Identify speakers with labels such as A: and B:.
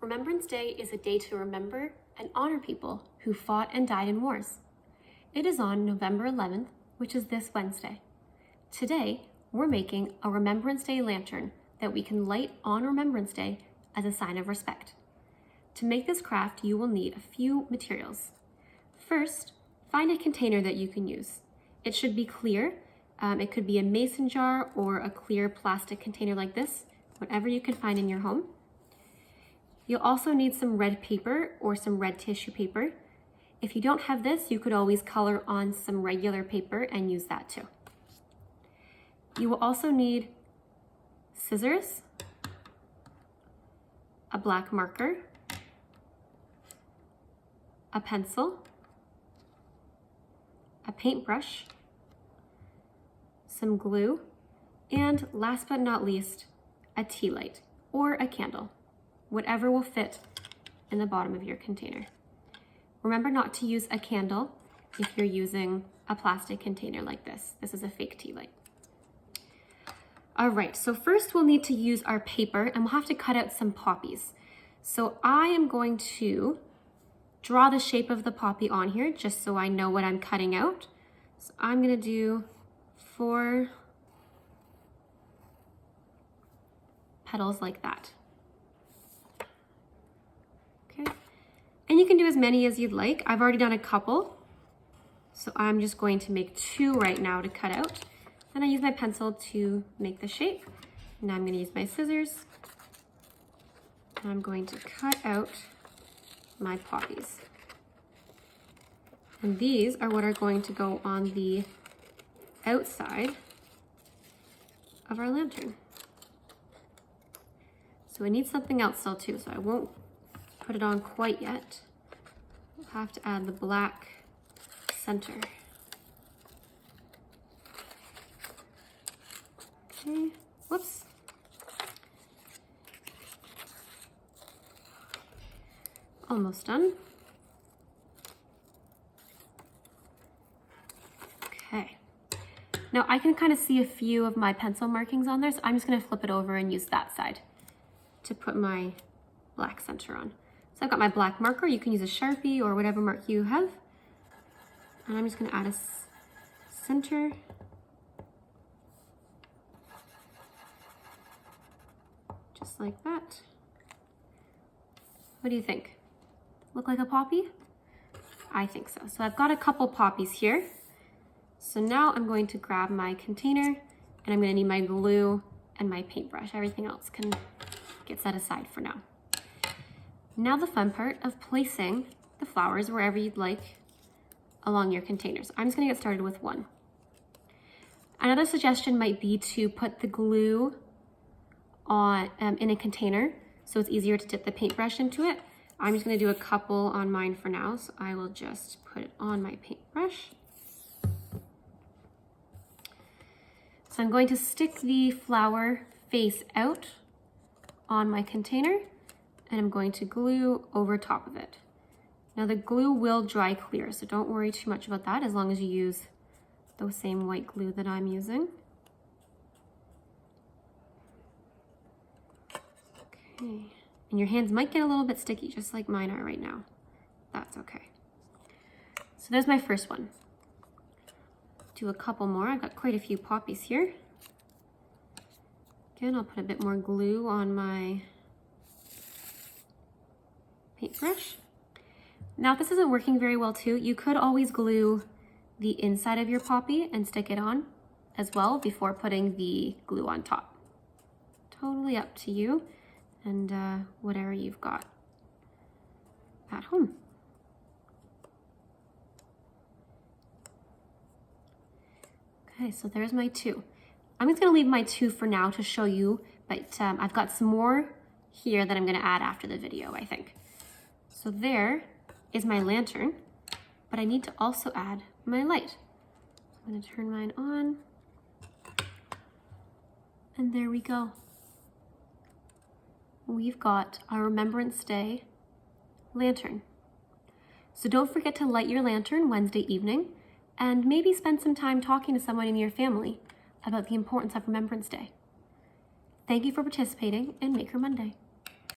A: Remembrance Day is a day to remember and honor people who fought and died in wars. It is on November 11th, which is this Wednesday. Today, we're making a Remembrance Day lantern that we can light on Remembrance Day as a sign of respect. To make this craft, you will need a few materials. First, find a container that you can use. It should be clear. It could be a mason jar or a clear plastic container like this, whatever you can find in your home. You'll also need some red paper or some red tissue paper. If you don't have this, you could always color on some regular paper and use that too. You will also need scissors, a black marker, a pencil, a paintbrush, some glue, and last but not least, a tea light or a candle, whatever will fit in the bottom of your container. Remember not to use a candle if you're using a plastic container like this. This is a fake tea light. All right, so first we'll need to use our paper and we'll have to cut out some poppies. So I am going to draw the shape of the poppy on here just so I know what I'm cutting out. So I'm gonna do 4 petals like that. Okay, and you can do as many as you'd like. I've already done a couple, so I'm just going to make 2 right now to cut out. Then I use my pencil to make the shape. Now I'm gonna use my scissors and I'm going to cut out my poppies. And these are what are going to go on the outside of our lantern. So it needs something else still too, so I won't put it on quite yet. We'll have to add the black center. Okay, whoops. Almost done. Okay. Now I can kind of see a few of my pencil markings on there, so I'm just gonna flip it over and use that side to put my black center on. So I've got my black marker. You can use a Sharpie or whatever mark you have. And I'm just gonna add a center. Just like that. What do you think? Look like a poppy? I think so. So I've got a couple poppies here. So now I'm going to grab my container and I'm gonna need my glue and my paintbrush. Everything else can get set aside for now. Now the fun part of placing the flowers wherever you'd like along your container. So I'm just gonna get started with 1. Another suggestion might be to put the glue on in a container so it's easier to dip the paintbrush into it. I'm just gonna do a couple on mine for now, so I will just put it on my paintbrush. So I'm going to stick the flower face out on my container and I'm going to glue over top of it. Now the glue will dry clear, so don't worry too much about that as long as you use the same white glue that I'm using. Okay, and your hands might get a little bit sticky just like mine are right now. That's okay. So there's my first one. Do a couple more. I've got quite a few poppies here. Again, I'll put a bit more glue on my paintbrush. Now, if this isn't working very well too, you could always glue the inside of your poppy and stick it on as well before putting the glue on top. Totally up to you and whatever you've got at home. Okay, so there's my 2. I'm just gonna leave my 2 for now to show you, but I've got some more here that I'm gonna add after the video, I think. So there is my lantern, but I need to also add my light. I'm gonna turn mine on, and there we go. We've got our Remembrance Day lantern. So don't forget to light your lantern Wednesday evening, and maybe spend some time talking to someone in your family about the importance of Remembrance Day. Thank you for participating in Maker Monday.